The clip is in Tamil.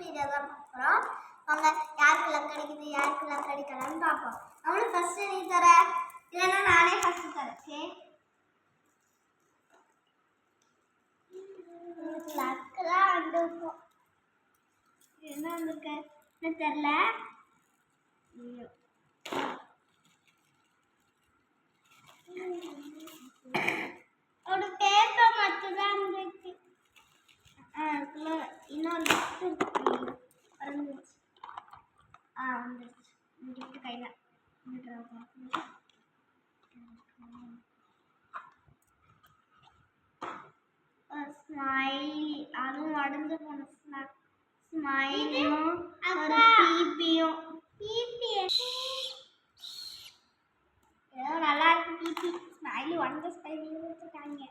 வீடியோ தான் பார்க்குறோம். அவங்க யாருக்கு லக் அடிக்குது யாருக்கு லக் அடிக்கலாம்னு பார்ப்போம். அவனும் ஃபர்ஸ்ட் நீ தர, இல்லைன்னா நானே ஃபர்ஸ்ட் தரேன். லக்கெல்லாம் வந்துருக்கும். என்ன வந்திருக்க தெரியல. ஒரு பேப்பர் மட்டும் தான் இருந்துச்சு. இன்னொரு வந்துச்சு. வந்துருச்சு. கிஃப்ட் கையில ஸ்மைலி, அதுவும் உடஞ்சு போன ஸ்மைலியும் ஒரு பிபியும். ஏதோ நல்லா இருக்கு. பிபி ஸ்மைலி உடஞ்ச ஸ்மைலி வச்சிருக்காங்க.